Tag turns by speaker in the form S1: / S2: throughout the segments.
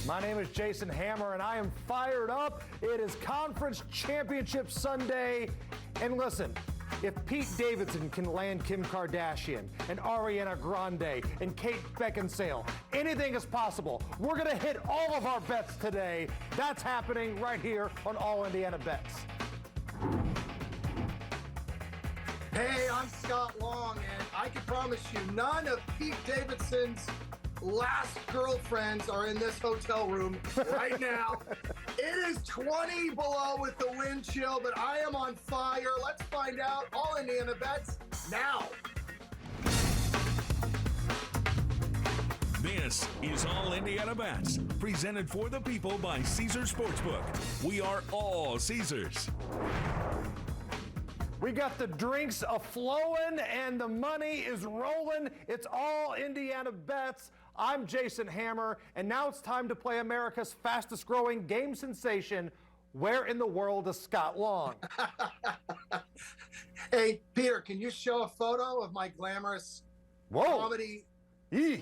S1: My name is Jason Hammer, and I am fired up. It is Conference Championship Sunday. And listen, if Pete Davidson can land Kim Kardashian and Ariana Grande and Kate Beckinsale, anything is possible. We're going to hit all of our bets today. That's happening right here on All Indiana Bets.
S2: Hey, I'm Scott Long, and I can promise you none of Pete Davidson's last girlfriends are in this hotel room right now. It is 20 below with the wind chill, but I am on fire. Let's find out. All Indiana Bets now.
S3: This is All Indiana Bets, presented for the people by Caesars Sportsbook. We are all Caesars.
S1: We got the drinks a-flowing and the money is rolling. It's All Indiana Bets. I'm Jason Hammer, and now it's time to play America's fastest growing game sensation, Where in the World is Scott Long?
S2: Hey, Peter, can you show a photo of my glamorous comedy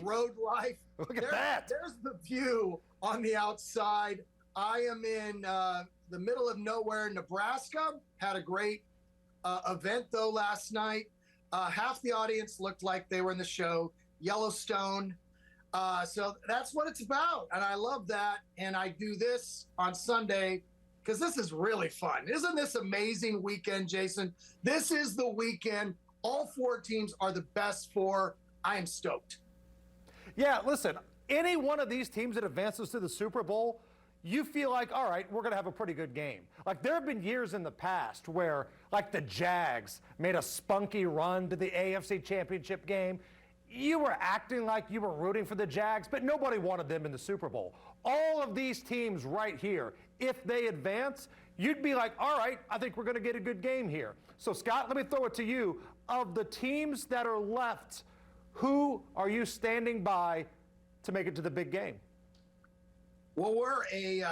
S2: road life?
S1: Look at that.
S2: There's the view on the outside. I am in the middle of nowhere, Nebraska. Had a great event, though, last night. Half the audience looked like they were in the show Yellowstone. So that's what it's about, and I love that. And I do this on Sunday because this is really fun. Isn't this amazing weekend, Jason? This is the weekend. All four teams are the best four. I am stoked.
S1: Yeah, listen, any one of these teams that advances to the Super Bowl, you feel like, all right, we're going to have a pretty good game. Like, there have been years in the past where, like, the Jags made a spunky run to the AFC Championship game. You were acting like you were rooting for the Jags, but nobody wanted them in the Super Bowl. All of these teams right here, if they advance, you'd be like, all right, I think we're going to get a good game here. So, Scott, let me throw it to you. Of the teams that are left, who are you standing by to make it to the big game?
S2: Well, we're a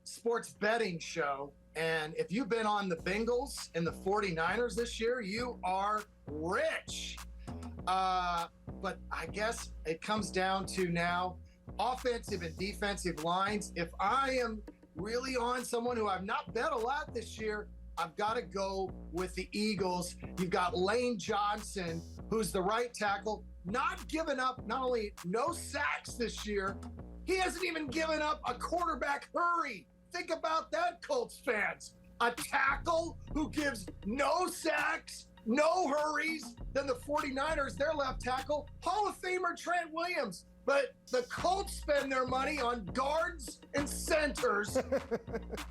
S2: sports betting show, and if you've been on the Bengals and the 49ers this year, you are rich. But I guess it comes down to now offensive and defensive lines. If I am really on someone who I've not bet a lot this year, I've got to go with the Eagles. You've got Lane Johnson, who's the right tackle, not giving up, not only no sacks this year, he hasn't even given up a quarterback hurry. Think about that, Colts fans. A tackle who gives no sacks, no hurries. Then the 49ers, their left tackle, Hall of Famer Trent Williams. But the Colts spend their money on guards and centers.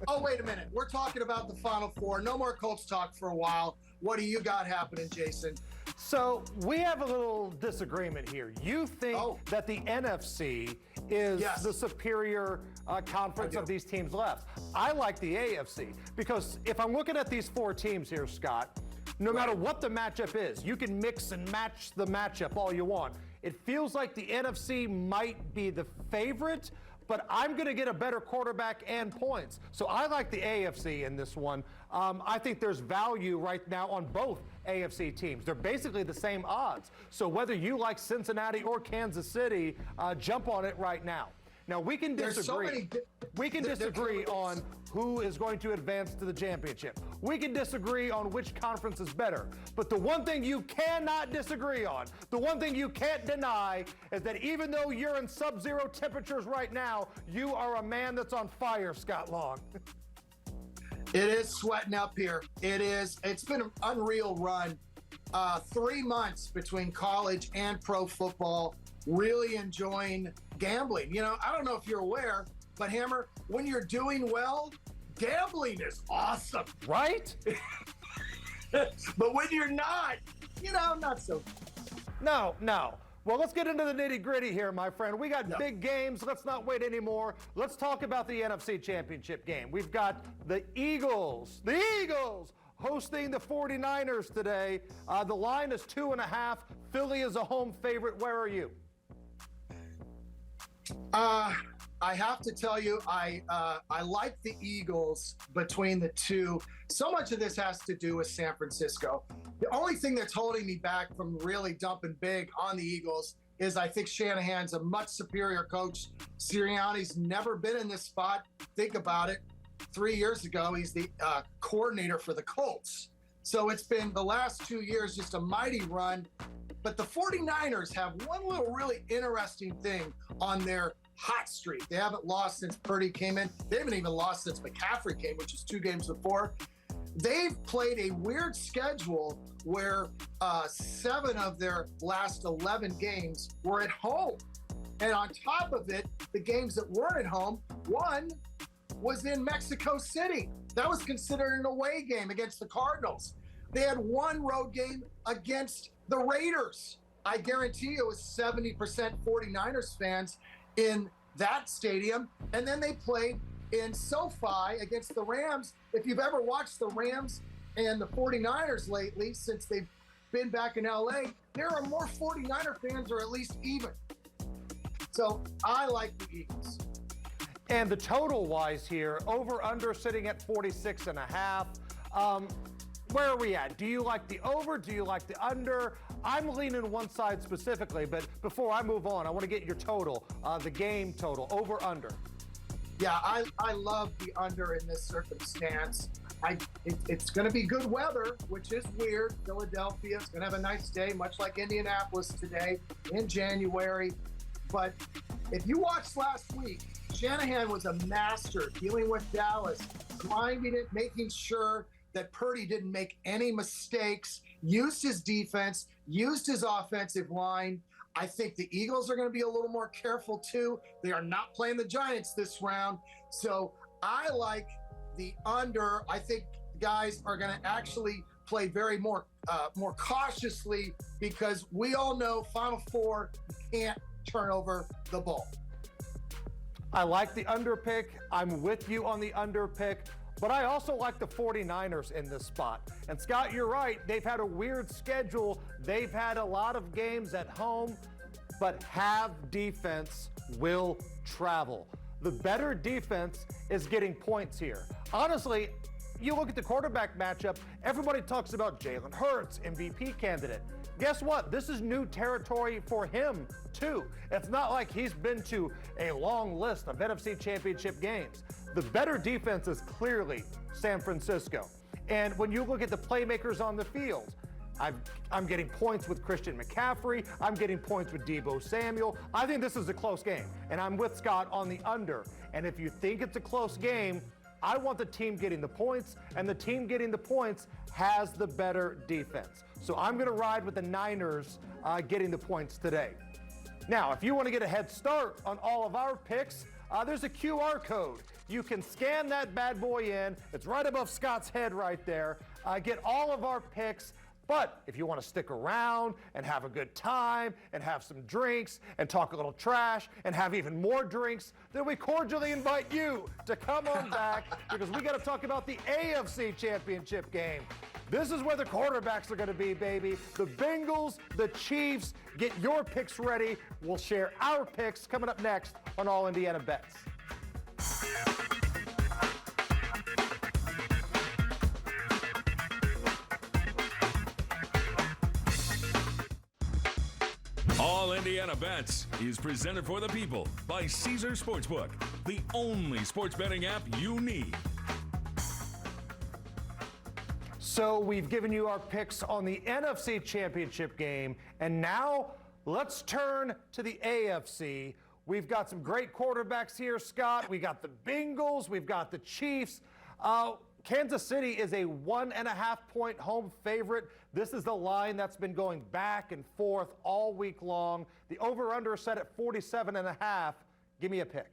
S2: Oh, wait a minute. We're talking about the Final Four. No more Colts talk for a while. What do you got happening, Jason?
S1: So we have a little disagreement here. You think that the NFC is the superior conference of these teams left. I like the AFC because if I'm looking at these four teams here, Scott, no matter what the matchup is, you can mix and match the matchup all you want. It feels like the NFC might be the favorite, but I'm going to get a better quarterback and points. So I like the AFC in this one. I think there's value right now on both AFC teams. They're basically the same odds. So whether you like Cincinnati or Kansas City, jump on it right now. Now, we can disagree. We can disagree on who is going to advance to the championship. We can disagree on which conference is better. But the one thing you cannot disagree on, the one thing you can't deny, is that even though you're in sub-zero temperatures right now, you are a man that's on fire, Scott Long.
S2: It is sweating up here. It is. It's been an unreal run. 3 months between college and pro football. Really enjoying gambling. You know, I don't know if you're aware, but Hammer, when you're doing well, gambling is awesome.
S1: Right?
S2: But when you're not, you know, not so.
S1: No. Well, let's get into the nitty-gritty here, my friend. We got big games. Let's not wait anymore. Let's talk about the NFC Championship game. We've got the Eagles hosting the 49ers today. The line is 2.5. Philly is a home favorite. Where are you?
S2: I have to tell you, I like the Eagles between the two. So much of this has to do with San Francisco. The only thing that's holding me back from really dumping big on the Eagles is I think Shanahan's a much superior coach. Sirianni's never been in this spot. Think about it. 3 years ago, he's the coordinator for the Colts. So it's been the last 2 years just a mighty run. But the 49ers have one little really interesting thing on their hot streak. They haven't lost since Purdue came in. They haven't even lost since McCaffrey came, which is 2 games before. They've played a weird schedule where 7 of their last 11 games were at home. And on top of it, the games that weren't at home, one was in Mexico City. That was considered an away game against the Cardinals. They had 1 road game against the Raiders. I guarantee you it was 70% 49ers fans in that stadium. And then they played in SoFi against the Rams. If you've ever watched the Rams and the 49ers lately, since they've been back in LA, there are more 49er fans, or at least even. So I like the Eagles.
S1: And the total-wise here, over-under sitting at 46.5. Where are we at? Do you like the over? Do you like the under? I'm leaning one side specifically, but before I move on, I want to get your total, the game total, over-under.
S2: Yeah, I love the under in this circumstance. It's going to be good weather, which is weird. Philadelphia is going to have a nice day, much like Indianapolis today in January. But if you watched last week, Shanahan was a master dealing with Dallas, grinding it, making sure that Purdue didn't make any mistakes, used his defense, used his offensive line. I think the Eagles are going to be a little more careful too. They are not playing the Giants this round. So I like the under. I think guys are going to actually play very more cautiously, because we all know Final Four can't turn over the ball.
S1: I like the under pick. I'm with you on the under pick. But I also like the 49ers in this spot. And Scott, you're right. They've had a weird schedule. They've had a lot of games at home, but have defense will travel. The better defense is getting points here. Honestly, you look at the quarterback matchup, everybody talks about Jalen Hurts, MVP candidate. Guess what? This is new territory for him, too. It's not like he's been to a long list of NFC Championship games. The better defense is clearly San Francisco. And when you look at the playmakers on the field, I'm getting points with Christian McCaffrey. I'm getting points with Deebo Samuel. I think this is a close game, and I'm with Scott on the under. And if you think it's a close game, I want the team getting the points, and the team getting the points has the better defense. So I'm going to ride with the Niners getting the points today. Now, if you want to get a head start on all of our picks, there's a QR code. You can scan that bad boy in. It's right above Scott's head right there. Get all of our picks. But if you want to stick around and have a good time and have some drinks and talk a little trash and have even more drinks, then we cordially invite you to come on back, because we got to talk about the AFC Championship game. This is where the quarterbacks are going to be, baby. The Bengals, the Chiefs. Get your picks ready. We'll share our picks coming up next on All Indiana Bets.
S3: All Indiana Bets is presented for the people by Caesar Sportsbook, the only sports betting app you need.
S1: So we've given you our picks on the NFC Championship game, and now let's turn to the AFC. We've got some great quarterbacks here, Scott. We got the Bengals, we've got the Chiefs. Kansas City is a 1.5-point home favorite. This is the line that's been going back and forth all week long. The over-under set at 47.5. Give me a pick.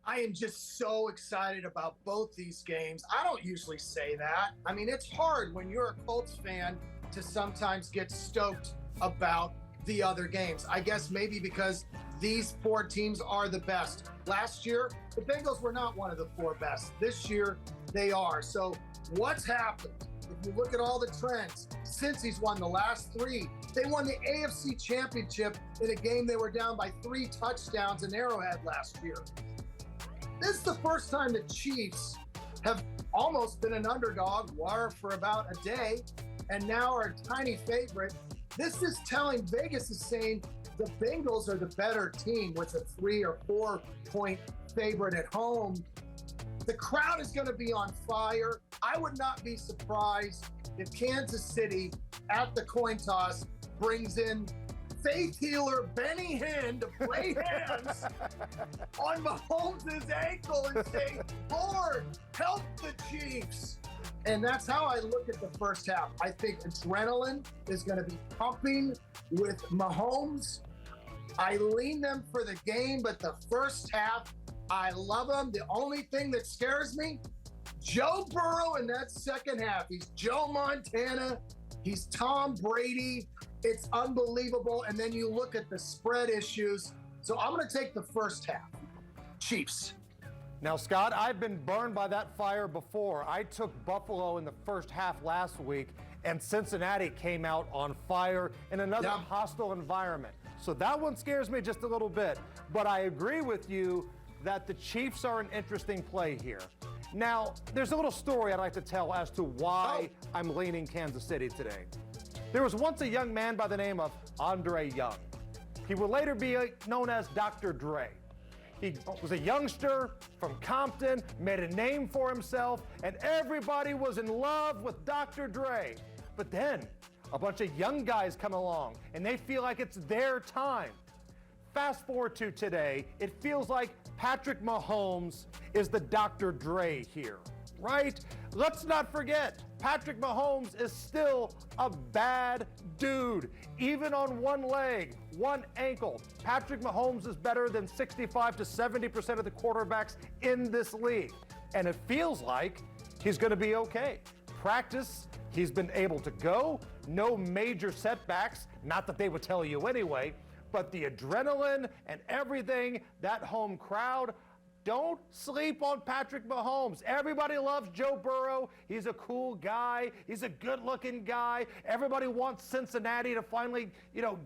S2: I am just so excited about both these games. I don't usually say that. I mean, it's hard when you're a Colts fan to sometimes get stoked about the other games. I guess maybe because these 4 teams are the best. Last year, the Bengals were not one of the 4 best. This year, they are. So what's happened? If you look at all the trends, since he's won the last 3, they won the AFC Championship in a game they were down by 3 touchdowns in Arrowhead last year. This is the first time the Chiefs have almost been an underdog, were for about a day, and now are a tiny favorite. this is telling, Vegas is saying the Bengals are the better team with a 3 or 4 point favorite at home. The crowd is going to be on fire. I would not be surprised if Kansas City at the coin toss brings in faith healer Benny Hinn to play hands on Mahomes' ankle and say, Lord, help the Chiefs. And that's how I look at the first half. I think adrenaline is going to be pumping with Mahomes. I lean them for the game, but the first half, I love them. The only thing that scares me, Joe Burrow in that second half. He's Joe Montana. He's Tom Brady. It's unbelievable. And then you look at the spread issues. So I'm going to take the first half. Chiefs.
S1: Now, Scott, I've been burned by that fire before. I took Buffalo in the first half last week, and Cincinnati came out on fire in another hostile environment. So that one scares me just a little bit. But I agree with you that the Chiefs are an interesting play here. Now, there's a little story I'd like to tell as to why I'm leaning Kansas City today. There was once a young man by the name of Andre Young. He would later be known as Dr. Dre. He was a youngster from Compton, made a name for himself, and everybody was in love with Dr. Dre. But then a bunch of young guys come along, and they feel like it's their time. Fast forward to today, it feels like Patrick Mahomes is the Dr. Dre here, right? Let's not forget, Patrick Mahomes is still a bad dude. Even on one leg, one ankle, Patrick Mahomes is better than 65 to 70% of the quarterbacks in this league. And it feels like he's going to be okay. Practice, he's been able to go. No major setbacks, not that they would tell you anyway, but the adrenaline and everything, that home crowd, don't sleep on Patrick Mahomes. Everybody loves Joe Burrow. He's a cool guy. He's a good-looking guy. Everybody wants Cincinnati to finally,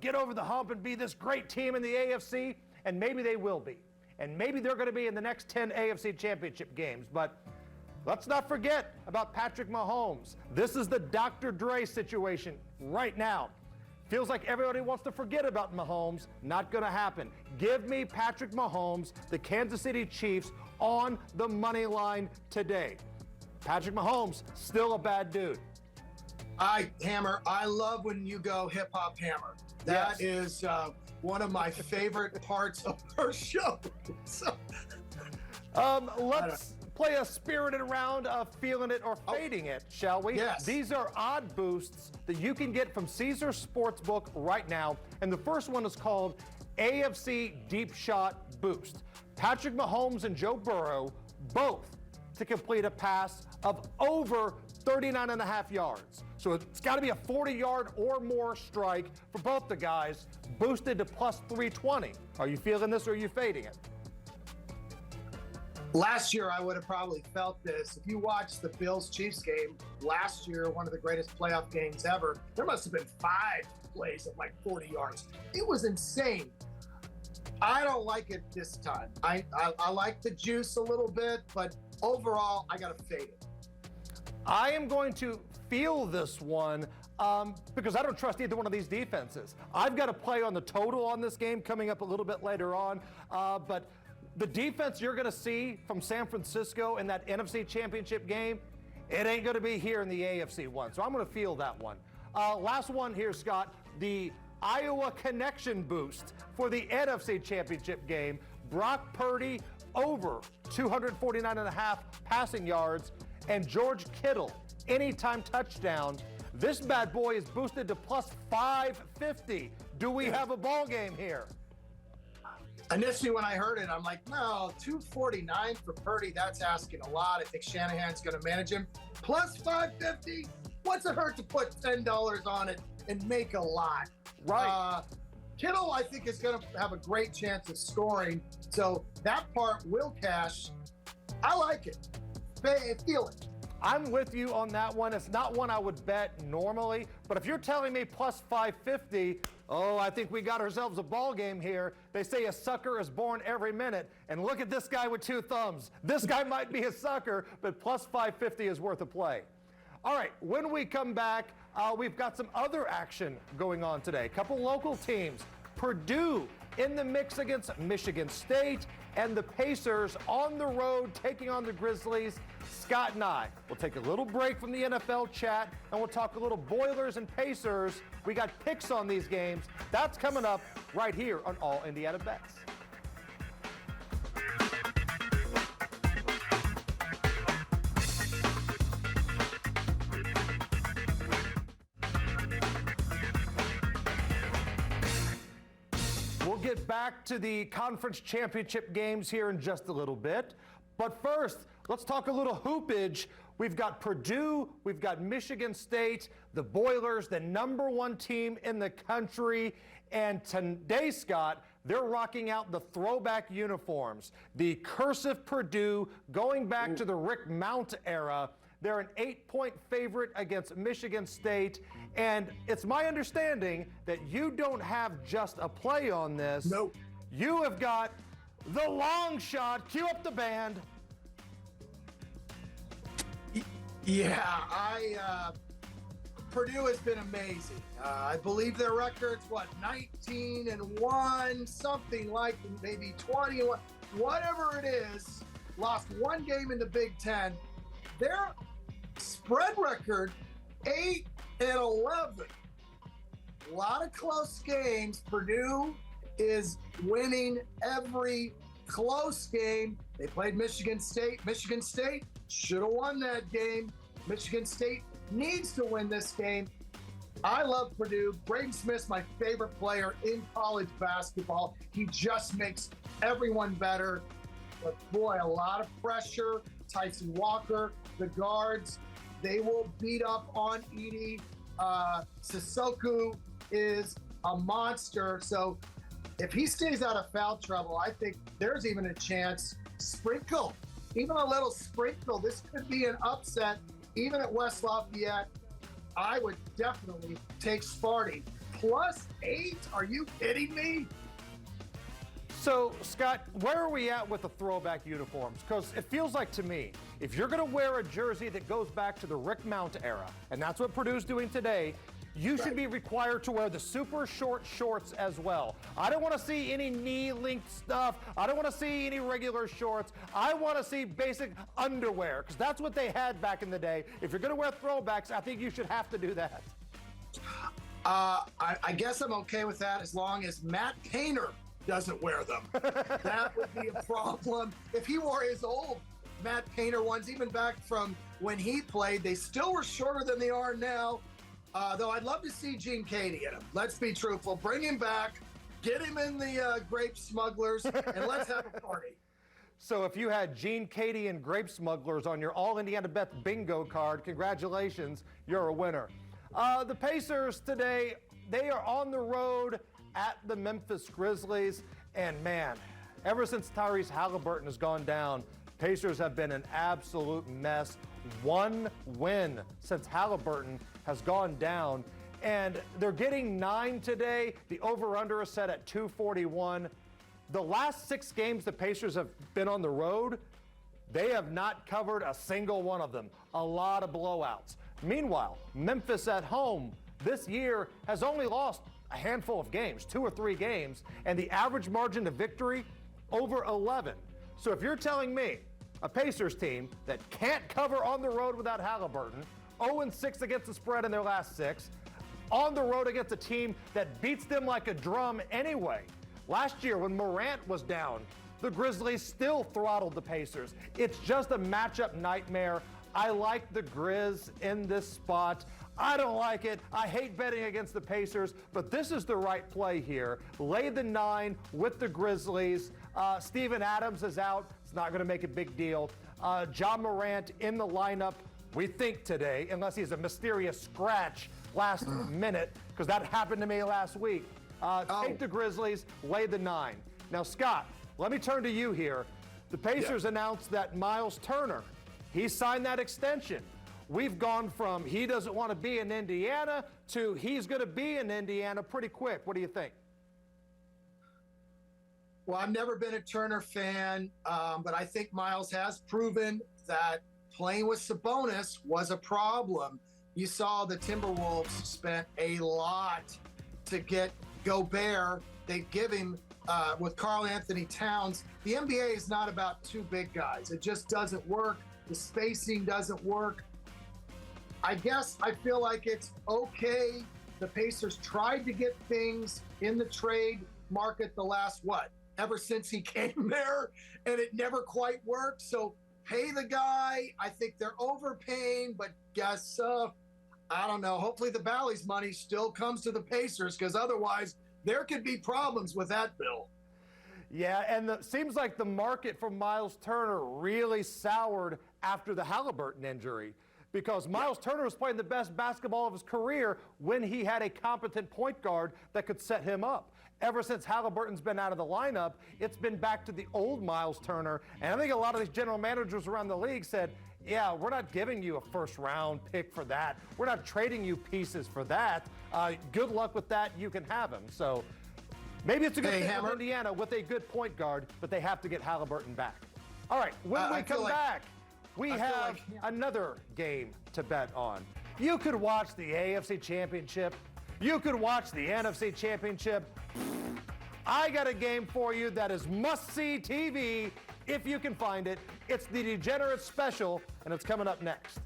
S1: get over the hump and be this great team in the AFC, and maybe they will be. And maybe they're going to be in the next 10 AFC championship games. But let's not forget about Patrick Mahomes. This is the Dr. Dre situation right now. Feels like everybody wants to forget about Mahomes. Not going to happen. Give me Patrick Mahomes, the Kansas City Chiefs, on the money line today. Patrick Mahomes, still a bad dude.
S2: Hammer, I love when you go hip-hop Hammer. That is one of my favorite parts of our show. So,
S1: let's play a spirited round of feeling it or fading it, shall we?
S2: Yes.
S1: These are odd boosts that you can get from Caesar Sportsbook right now. And the first one is called AFC Deep Shot Boost. Patrick Mahomes and Joe Burrow both to complete a pass of over 39.5 yards. So it's got to be a 40-yard or more strike for both the guys, boosted to plus 320. Are you feeling this or are you fading it?
S2: Last year, I would have probably felt this. If you watch the Bills-Chiefs game last year, one of the greatest playoff games ever, there must have been 5 plays of like 40 yards. It was insane. I don't like it this time. I like the juice a little bit, but overall, I got to fade it.
S1: I am going to feel this one because I don't trust either one of these defenses. I've got to play on the total on this game coming up a little bit later on, but the defense you're going to see from San Francisco in that NFC Championship game, it ain't going to be here in the AFC one. So I'm going to feel that one. Last one here, Scott, the Iowa connection boost for the NFC Championship game. Brock Purdy over 249.5 passing yards, and George Kittle anytime touchdown. This bad boy is boosted to plus 550. Do we have a ball game here?
S2: Initially, when I heard it, I'm like, no, 249 for Purdy, that's asking a lot. I think Shanahan's going to manage him. Plus 550, what's it hurt to put $10 on it and make a lot?
S1: Right.
S2: Kittle, I think, is going to have a great chance of scoring. So that part will cash. I like it. Feel it.
S1: I'm with you on that one. It's not one I would bet normally, but if you're telling me plus 550, I think we got ourselves a ball game here. They say a sucker is born every minute, and look at this guy with 2 thumbs. This guy might be a sucker, but plus 550 is worth a play. All right, when we come back, we've got some other action going on today. A couple local teams. Purdue in the mix against Michigan State, and the Pacers on the road taking on the Grizzlies. Scott and I will take a little break from the NFL chat, and we'll talk a little Boilers and Pacers. We got picks on these games. That's coming up right here on All Indiana Bets. We'll get back to the conference championship games here in just a little bit. But first, let's talk a little hoopage. We've got Purdue, we've got Michigan State, the Boilers, the #1 team in the country. And today, Scott, they're rocking out the throwback uniforms. The cursive Purdue going back to the Rick Mount era. They're an 8-point favorite against Michigan State. And it's my understanding that you don't have just a play on this.
S2: Nope.
S1: You have got the long shot. Cue up the band.
S2: Yeah, Purdue has been amazing. I believe their record's 19-1, something like maybe 21, whatever it is. Lost one game in the Big Ten. Their spread record 8-11. A lot of close games. Purdue is winning every close game. They played Michigan State. Michigan State should have won that game. Michigan State needs to win this game. I love Purdue. Braden Smith's my favorite player in college basketball. He just makes everyone better. But boy, a lot of pressure. Tyson Walker, the guards, they will beat up on Edie. Sissoko is a monster. So if he stays out of foul trouble, I think there's even a chance. Sprinkle, even a little sprinkle. This could be an upset, even at West Lafayette. I would definitely take Sparty. +8? Are you kidding me?
S1: So, Scott, where are we at with the throwback uniforms? Because it feels like to me, if you're going to wear a jersey that goes back to the Rick Mount era, and that's what Purdue's doing today, you should be required to wear the super short shorts as well. I don't want to see any knee-length stuff. I don't want to see any regular shorts. I want to see basic underwear, because that's what they had back in the day. If you're going to wear throwbacks, I think you should have to do that.
S2: I guess I'm okay with that as long as Matt Painter doesn't wear them. That would be a problem. If he wore his old Matt Painter ones, even back from when he played, they still were shorter than they are now. Though I'd love to see Gene Katie in them. Let's be truthful. Bring him back, get him in the Grape Smugglers, and let's have a party.
S1: So if you had Gene Katie and Grape Smugglers on your All Indiana Bets bingo card, congratulations, you're a winner. The Pacers today, they are on the road at the Memphis Grizzlies. And man, ever since Tyrese Halliburton has gone down, Pacers have been an absolute mess. One win since Halliburton has gone down, and they're getting 9 today. The over-under is set at 241. The last 6 games the Pacers have been on the road, they have not covered a single one of them. A lot of blowouts. Meanwhile, Memphis at home this year has only lost a handful of games, 2 or 3 games, and the average margin of victory over 11. So if you're telling me a Pacers team that can't cover on the road without Halliburton, 0-6 against the spread in their last 6, on the road against a team that beats them like a drum anyway. Last year when Morant was down, the Grizzlies still throttled the Pacers. It's just a matchup nightmare. I like the Grizz in this spot. I don't like it. I hate betting against the Pacers, but this is the right play here. Lay the 9 with the Grizzlies. Steven Adams is out. It's not going to make a big deal. Ja Morant in the lineup, we think today, unless he's a mysterious scratch last minute, because that happened to me last week. Take the Grizzlies, lay the 9. Now, Scott, let me turn to you here. The Pacers announced that Miles Turner, he signed that extension. We've gone from he doesn't want to be in Indiana to he's going to be in Indiana pretty quick. What do you think?
S2: Well, I've never been a Turner fan, but I think Miles has proven that playing with Sabonis was a problem. you saw the Timberwolves spent a lot to get Gobert. They give him with Karl Anthony Towns. The NBA is not about two big guys. It just doesn't work. The spacing doesn't work. I guess I feel like it's okay. The Pacers tried to get things in the trade market the last, ever since he came there, and it never quite worked. So pay the guy. I think they're overpaying, but guess, I don't know. Hopefully the Bally's money still comes to the Pacers, because otherwise there could be problems with that bill.
S1: Yeah, and it seems like the market for Miles Turner really soured after the Halliburton injury, because Miles Turner was playing the best basketball of his career when he had a competent point guard that could set him up. Ever since Halliburton's been out of the lineup, it's been back to the old Miles Turner. And I think a lot of these general managers around the league said, yeah, we're not giving you a first-round pick for that. We're not trading you pieces for that. Good luck with that. You can have him. So maybe it's a good thing for Indiana with a good point guard, but they have to get Halliburton back. All right, when we come back, we have another game to bet on. You could watch the AFC Championship. You could watch the NFC Championship. I got a game for you that is must-see TV if you can find it. It's the Degenerate Special, and it's coming up next.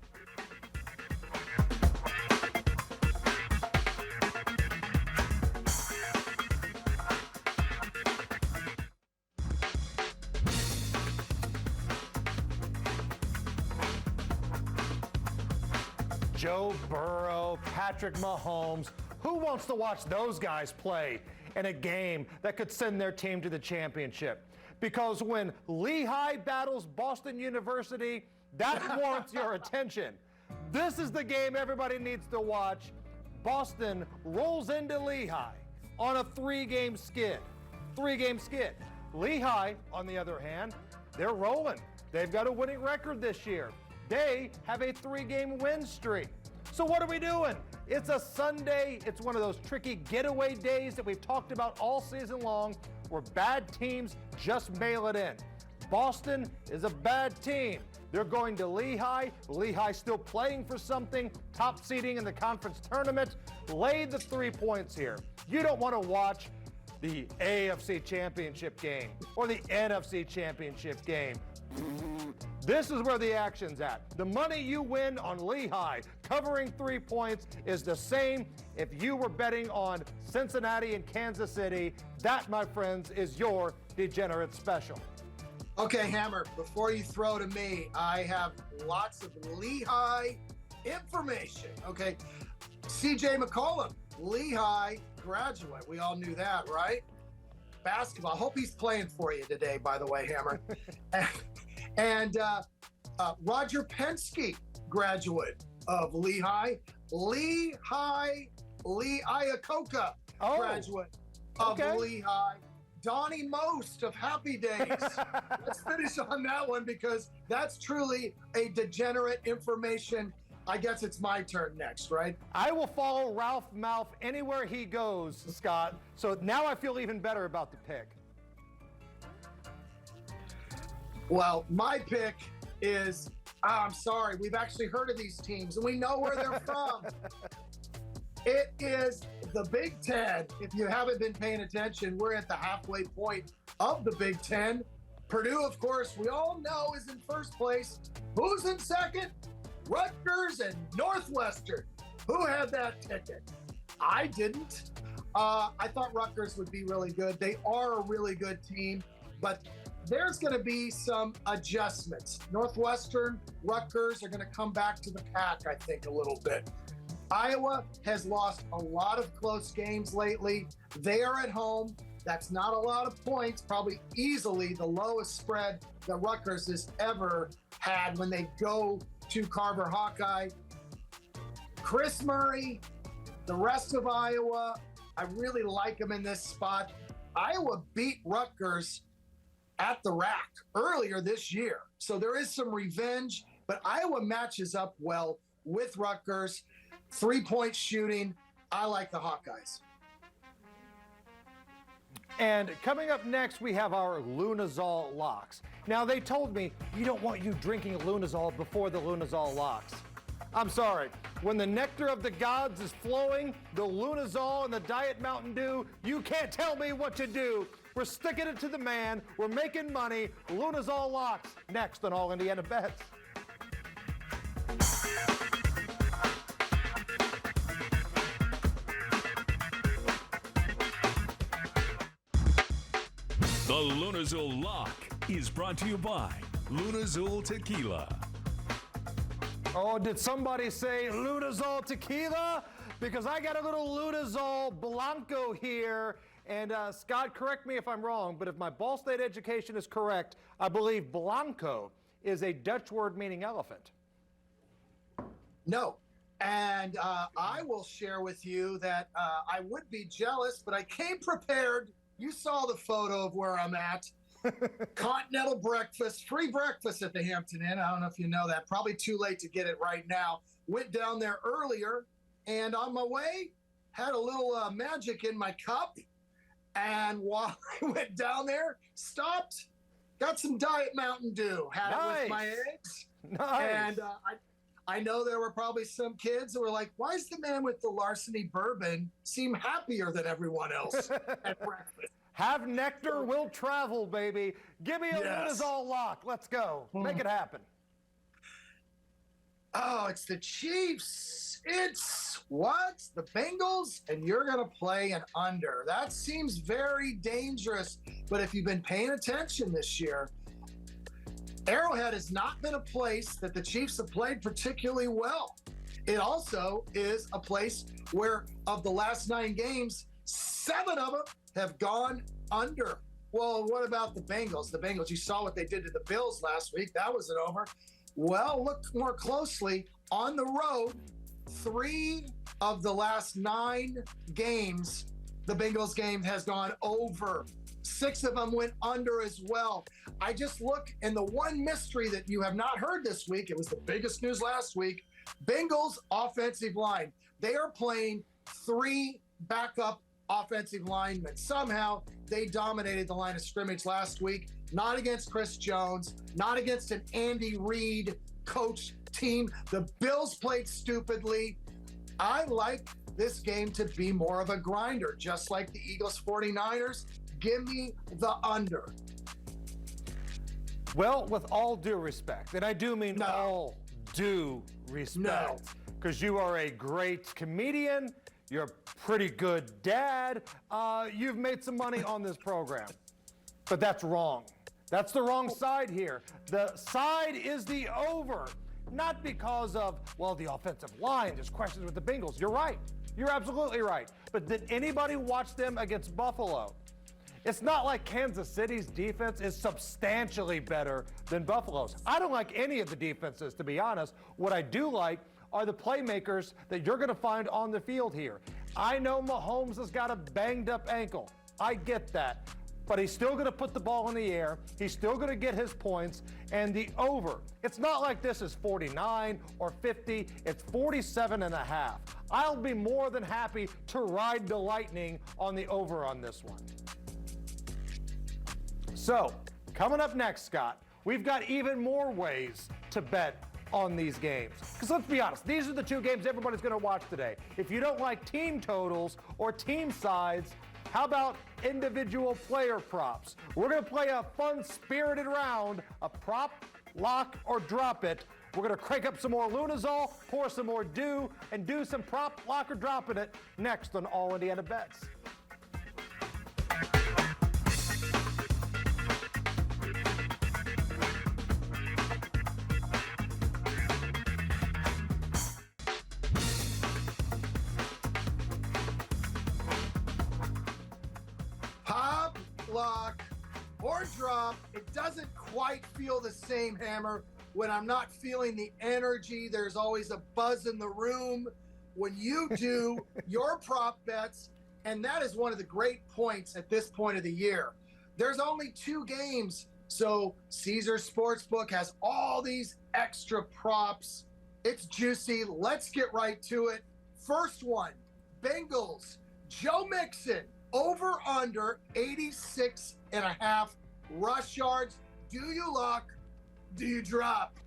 S1: Joe Burrow, Patrick Mahomes. Who wants to watch those guys play in a game that could send their team to the championship? Because when Lehigh battles Boston University, that warrants your attention. This is the game everybody needs to watch. Boston rolls into Lehigh on a three-game skid. Lehigh, on the other hand, they're rolling. They've got a winning record this year. They have a three-game win streak. So what are we doing? It's a Sunday. It's one of those tricky getaway days that we've talked about all season long, where bad teams just mail it in. Boston is a bad team. They're going to Lehigh. Lehigh still playing for something, top seeding in the conference tournament. Lay the 3 points here. You don't want to watch the AFC Championship game or the NFC Championship game. This is where the action's at. The money you win on Lehigh covering 3 points is the same if you were betting on Cincinnati and Kansas City. That, my friends, is your Degenerate Special.
S2: Okay, Hammer, before you throw to me, I have lots of Lehigh information. Okay, CJ McCollum, Lehigh graduate. We all knew that, right? Basketball. I hope he's playing for you today, by the way, Hammer. And Roger Penske, graduate of Lehigh. Lee Iacocca, graduate of Lehigh. Donnie Most of Happy Days. Let's finish on that one, because that's truly a degenerate information. I guess it's my turn next, right?
S1: I will follow Ralph Mouth anywhere he goes, Scott. So now I feel even better about the pick.
S2: Well, my pick is, I'm sorry, we've actually heard of these teams and we know where they're from. It is the Big Ten. If you haven't been paying attention, we're at the halfway point of the Big Ten. Purdue, of course, we all know is in first place. Who's in second? Rutgers and Northwestern. Who had that ticket? I didn't. I thought Rutgers would be really good. They are a really good team, but there's going to be some adjustments. Northwestern, Rutgers are going to come back to the pack, I think, a little bit. Iowa has lost a lot of close games lately. They are at home. That's not a lot of points, probably easily the lowest spread that Rutgers has ever had when they go to Carver Hawkeye. Chris Murray, the rest of Iowa, I really like them in this spot. Iowa beat Rutgers at the rack earlier this year. So there is some revenge, but Iowa matches up well with Rutgers. 3-point shooting, I like the Hawkeyes.
S1: And coming up next, we have our Lunazol locks. Now, they told me you don't want you drinking Lunazol before the Lunazol locks. I'm sorry. When the nectar of the gods is flowing, the Lunazol and the Diet Mountain Dew, you can't tell me what to do. We're sticking it to the man. We're making money. Lunazol locks next on All Indiana Bets.
S3: The Lunazol Lock is brought to you by Lunazol Tequila.
S1: Oh, did somebody say Lunazol Tequila? Because I got a little Lunazol Blanco here. And Scott, correct me if I'm wrong, but if my Ball State education is correct, I believe Blanco is a Dutch word meaning elephant.
S2: No. And I will share with you that I would be jealous, but I came prepared. You saw the photo of where I'm at. Continental breakfast, free breakfast at the Hampton Inn. I don't know if you know that. Probably too late to get it right now. Went down there earlier, and on my way, had a little magic in my cup. And while I went down there, stopped, got some Diet Mountain Dew, had it with my eggs.
S1: Nice.
S2: And I know there were probably some kids who were like, why does the man with the Larceny bourbon seem happier than everyone else at breakfast?
S1: Have nectar, will travel, baby. Give me a Lunazol lock. Let's go. Make it happen.
S2: Oh, it's the Chiefs. It's what? The Bengals? And you're going to play an under. That seems very dangerous. But if you've been paying attention this year, Arrowhead has not been a place that the Chiefs have played particularly well. It also is a place where, of the last 9 games, 7 of them have gone under. Well, what about the Bengals? The Bengals, you saw what they did to the Bills last week. That wasn't over. Well, look more closely. On the road, 3 of the last 9 games, the Bengals game has gone over. 6 of them went under as well. I just look, and the one mystery that you have not heard this week, it was the biggest news last week, Bengals offensive line. They are playing 3 backup offensive linemen. Somehow they dominated the line of scrimmage last week, not against Chris Jones, not against an Andy Reid coach team. The Bills played stupidly. I like this game to be more of a grinder, just like the Eagles 49ers. Give me the under.
S1: Well, with all due respect, and I do mean all due respect, because you are a great comedian, you're a pretty good dad, you've made some money on this program. But that's wrong. That's the wrong side here. The side is the over, not because of, well, the offensive line, there's questions with the Bengals. You're right. You're absolutely right. But did anybody watch them against Buffalo? It's not like Kansas City's defense is substantially better than Buffalo's. I don't like any of the defenses, to be honest. What I do like are the playmakers that you're going to find on the field here. I know Mahomes has got a banged up ankle. I get that. But he's still going to put the ball in the air. He's still going to get his points. And the over, it's not like this is 49 or 50. It's 47.5. I'll be more than happy to ride the lightning on the over on this one. So, coming up next, Scott, we've got even more ways to bet on these games. Because let's be honest, these are the 2 games everybody's going to watch today. If you don't like team totals or team sides, how about individual player props? We're going to play a fun, spirited round of prop, lock, or drop it. We're going to crank up some more Lunazol, pour some more Dew, and do some prop, lock, or dropping it next on All Indiana Bets.
S2: Lock or drop. It doesn't quite feel the same, Hammer, when I'm not feeling the energy. There's always a buzz in the room when you do your prop bets, and that is one of the great points at this point of the year. There's only 2 games, so Caesar Sportsbook has all these extra props. It's juicy. Let's get right to it. First one, Bengals, Joe Mixon, over under 86.5 rush yards. Do you lock? Do you drop?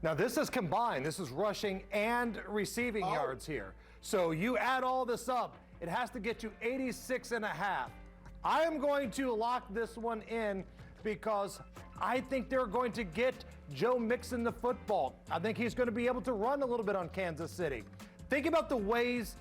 S1: Now this is combined. This is rushing and receiving yards here. So you add all this up, it has to get you 86.5. I am going to lock this one in because I think they're going to get Joe Mixon the football. I think he's going to be able to run a little bit on Kansas City. Think about the ways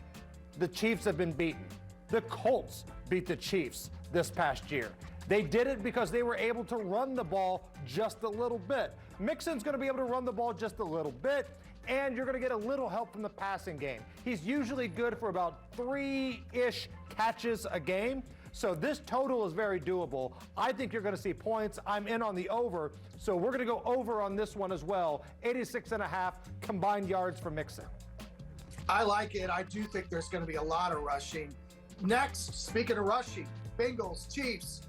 S1: the Chiefs have been beaten. The Colts beat the Chiefs this past year. They did it because they were able to run the ball just a little bit. Mixon's going to be able to run the ball just a little bit, and you're going to get a little help from the passing game. He's usually good for about 3-ish catches a game. So this total is very doable. I think you're going to see points. I'm in on the over, so we're going to go over on this one as well. 86.5 combined yards for Mixon.
S2: I like it. I do think there's going to be a lot of rushing. Next, speaking of rushing, Bengals, Chiefs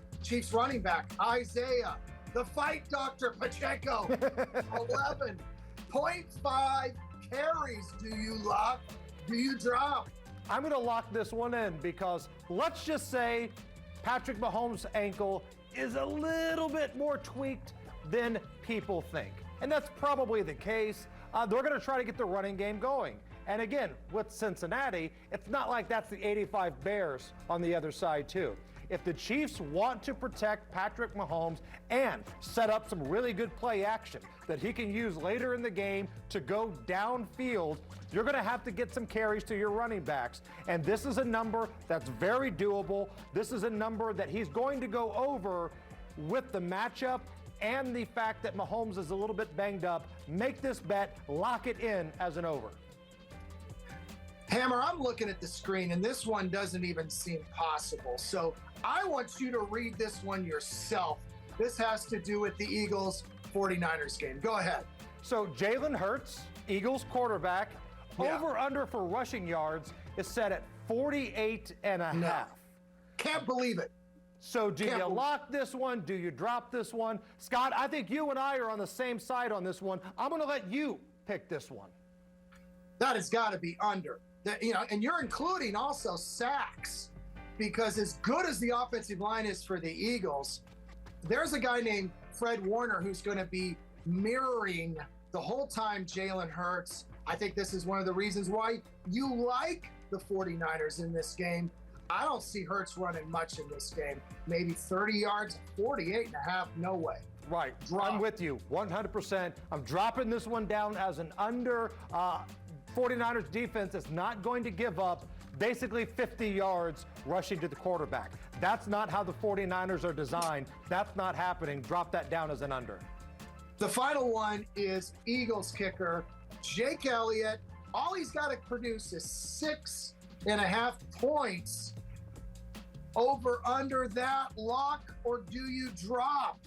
S2: running back, Isaiah, the fight doctor, Pacheco, 11.5 carries. Do you lock? Do you drop?
S1: I'm going to lock this one in because let's just say Patrick Mahomes' ankle is a little bit more tweaked than people think. And that's probably the case. They're going to try to get the running game going. And again, with Cincinnati, it's not like that's the 85 Bears on the other side too. If the Chiefs want to protect Patrick Mahomes and set up some really good play action that he can use later in the game to go downfield, you're going to have to get some carries to your running backs. And this is a number that's very doable. This is a number that he's going to go over with the matchup and the fact that Mahomes is a little bit banged up. Make this bet, lock it in as an over.
S2: Hammer, I'm looking at the screen, and this one doesn't even seem possible. So I want you to read this one yourself. This has to do with the Eagles-49ers game. Go ahead.
S1: So Jalen Hurts, Eagles quarterback, over-under for rushing yards is set at 48.5.
S2: No. Can't believe it.
S1: So do you lock this one? Do you drop this one? Scott, I think you and I are on the same side on this one. I'm going to let you pick this one.
S2: That has got to be under. And you're including also sacks, because as good as the offensive line is for the Eagles, there's a guy named Fred Warner who's going to be mirroring the whole time Jalen Hurts. I think this is one of the reasons why you like the 49ers in this game. I don't see Hurts running much in this game. Maybe 30 yards, 48.5, no way.
S1: Right. I'm with you 100%. I'm dropping this one down as an under. 49ers defense is not going to give up basically 50 yards rushing to the quarterback. That's not how the 49ers are designed. That's not happening. Drop that down as an under.
S2: The final one is Eagles kicker, Jake Elliott. All he's got to produce is 6.5 points. Over under that, lock, or do you drop?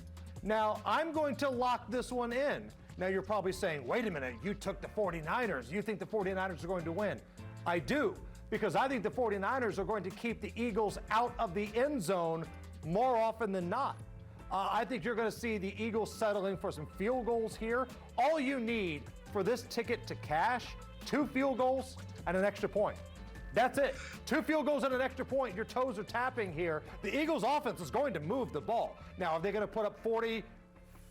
S1: Now, I'm going to lock this one in. Now, you're probably saying, wait a minute, you took the 49ers. You think the 49ers are going to win? I do, because I think the 49ers are going to keep the Eagles out of the end zone more often than not. I think you're going to see the Eagles settling for some field goals here. All you need for this ticket to cash, 2 field goals and an extra point. That's it. 2 field goals and an extra point. Your toes are tapping here. The Eagles offense is going to move the ball. Now, are they going to put up 40,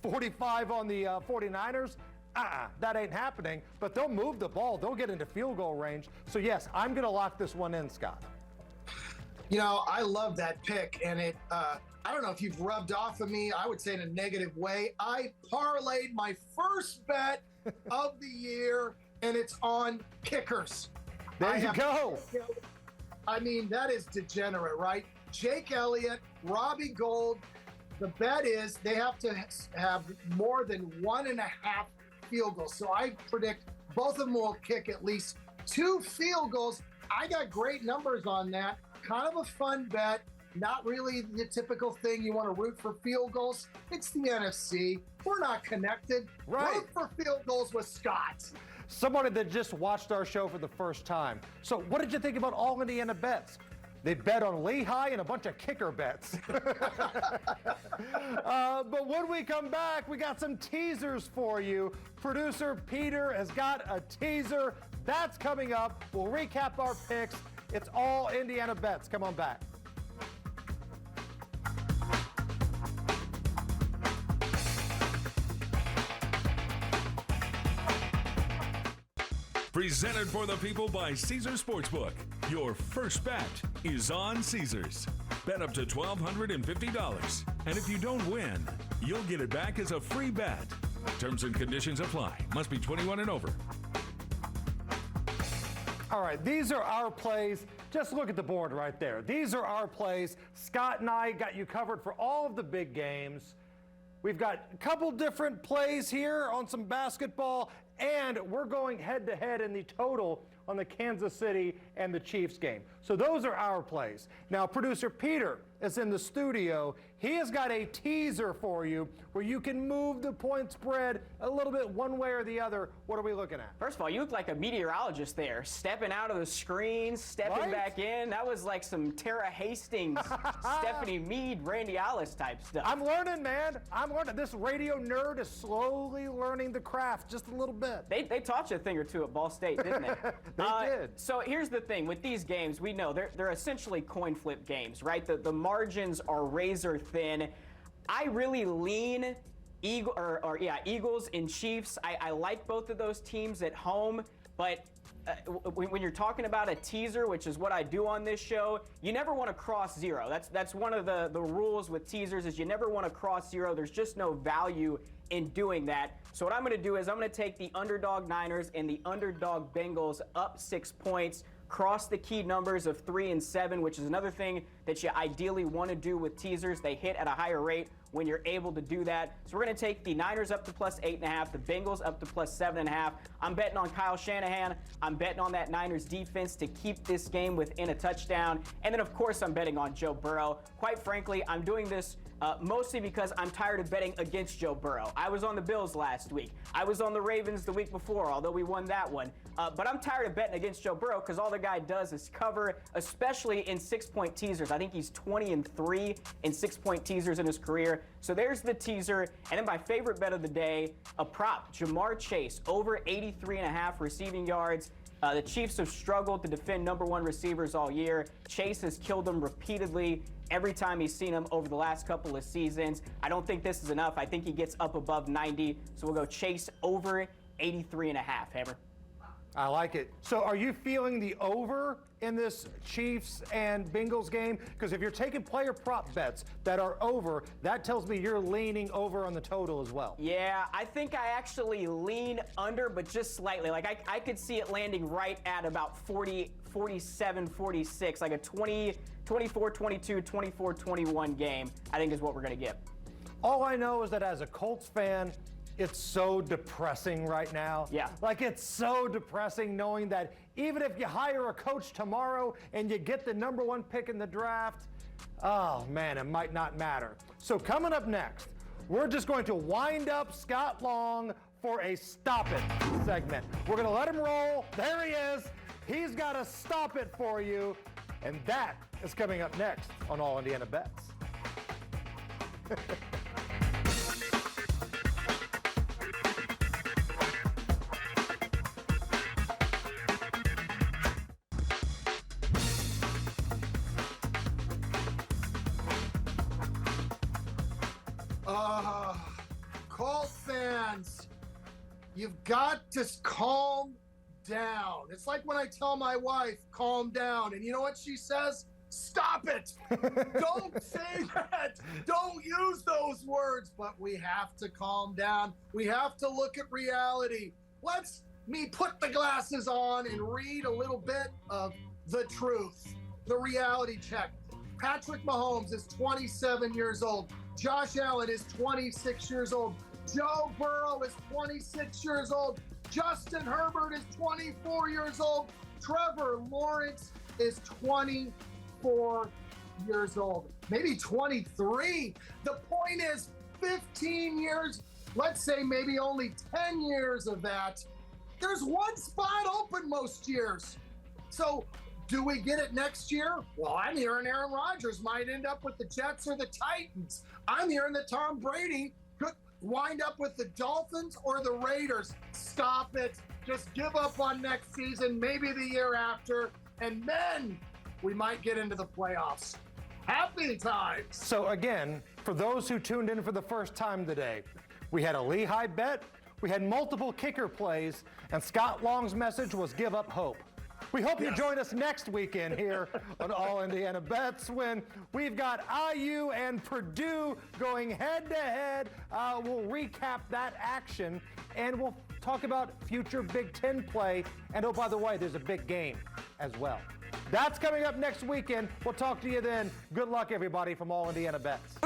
S1: 45 on the 49ers? That ain't happening, but they'll move the ball. They'll get into field goal range. So, yes, I'm going to lock this one in, Scott.
S2: You know, I love that pick, and I don't know if you've rubbed off of me. I would say in a negative way. I parlayed my first bet of the year, and it's on kickers.
S1: There you go.
S2: I mean, that is degenerate, right? Jake Elliott, Robbie Gould. The bet is they have to have more than 1.5 field goals. So I predict both of them will kick at least 2 field goals. I got great numbers on that. Kind of a fun bet. Not really the typical thing you want to root for field goals. It's the NFC. We're not connected.
S1: Right.
S2: Root for field goals with Scott.
S1: Somebody that just watched our show for the first time. So what did you think about all Indiana bets? They bet on Lehigh and a bunch of kicker bets. But when we come back, we got some teasers for you. Producer Peter has got a teaser. That's coming up. We'll recap our picks. It's all Indiana bets. Come on back.
S3: Presented for the people by Caesars Sportsbook. Your first bet is on Caesars. Bet up to $1,250. And if you don't win, you'll get it back as a free bet. Terms and conditions apply. Must be 21 and over.
S1: All right, these are our plays. Just look at the board right there. These are our plays. Scott and I got you covered for all of the big games. We've got a couple different plays here on some basketball, and we're going head-to-head in the total on the Kansas City and the Chiefs game. So those are our plays. Now, producer Peter is in the studio. He has got a teaser for you where you can move the point spread a little bit one way or the other. What are we looking at?
S4: First of all, you look like a meteorologist there, stepping out of the screen, stepping back in. That was like some Tara Hastings, Stephanie Mead, Randy Alice type stuff.
S1: I'm learning, man. I'm learning. This radio nerd is slowly learning the craft just a little bit.
S4: They taught you a thing or two at Ball State, didn't they?
S1: They did.
S4: So here's the thing. With these games, we know they're essentially coin flip games, right? The margins are razor thin. I really lean Eagles and Chiefs. I like both of those teams at home, but when you're talking about a teaser, which is what I do on this show, you never want to cross zero. That's one of the rules with teasers is you never want to cross zero. There's just no value in doing that. So what I'm going to do is I'm going to take the underdog Niners and the underdog Bengals up 6 points, cross the key numbers of 3 and 7, which is another thing that you ideally want to do with teasers. They hit at a higher rate when you're able to do that. So we're going to take the Niners up to plus 8.5, the Bengals up to plus 7.5. I'm betting on Kyle Shanahan. I'm betting on that Niners defense to keep this game within a touchdown. And then, of course, I'm betting on Joe Burrow. Quite frankly, I'm doing this mostly because I'm tired of betting against Joe Burrow. I was on the Bills last week. I was on the Ravens the week before, although we won that one. But I'm tired of betting against Joe Burrow because all the guy does is cover, especially in 6-point teasers. I think he's 20-3 in 6-point teasers in his career. So there's the teaser. And then my favorite bet of the day, a prop, Jamar Chase, over 83.5 receiving yards. The Chiefs have struggled to defend #1 receivers all year. Chase has killed them repeatedly every time he's seen them over the last couple of seasons. I don't think this is enough. I think he gets up above 90. So we'll go Chase over 83.5, Hammer.
S1: I like it. So are you feeling the over in this Chiefs and Bengals game? Because if you're taking player prop bets that are over, that tells me you're leaning over on the total as well.
S4: Yeah, I think I actually lean under, but just slightly. Like I could see it landing right at about 40, 47, 46, like a 24, 22, 24, 21 game, I think is what we're going to get.
S1: All I know is that as a Colts fan, it's so depressing right now.
S4: Yeah.
S1: Like, it's so depressing knowing that even if you hire a coach tomorrow and you get the #1 pick in the draft, oh man, it might not matter. So coming up next, we're just going to wind up Scott Long for a Stop It segment. We're going to let him roll. There he is. He's got a Stop It for you. And that is coming up next on All Indiana Bets.
S2: Colt fans, you've got to calm down. It's like when I tell my wife, calm down, and you know what she says? Stop it! Don't say that! Don't use those words! But we have to calm down. We have to look at reality. Let's me put the glasses on and read a little bit of the truth. The reality check. Patrick Mahomes is 27 years old. Josh Allen is 26 years old. Joe Burrow is 26 years old. Justin Herbert is 24 years old. Trevor Lawrence is 24 years old. Maybe 23. The point is 15 years, let's say maybe only 10 years of that. There's one spot open most years. So do we get it next year? Well, I'm hearing Aaron Rodgers might end up with the Jets or the Titans. I'm hearing that Tom Brady could wind up with the Dolphins or the Raiders. Stop it. Just give up on next season, maybe the year after, and then we might get into the playoffs. Happy times.
S1: So again, for those who tuned in for the first time today, we had a Lehigh bet, We had multiple kicker plays, and Scott Long's message was give up hope. We hope you join us next weekend here on All Indiana Bets when we've got IU and Purdue going head-to-head. We'll recap that action, and we'll talk about future Big Ten play. And oh, by the way, there's a big game as well. That's coming up next weekend. We'll talk to you then. Good luck, everybody, from All Indiana Bets.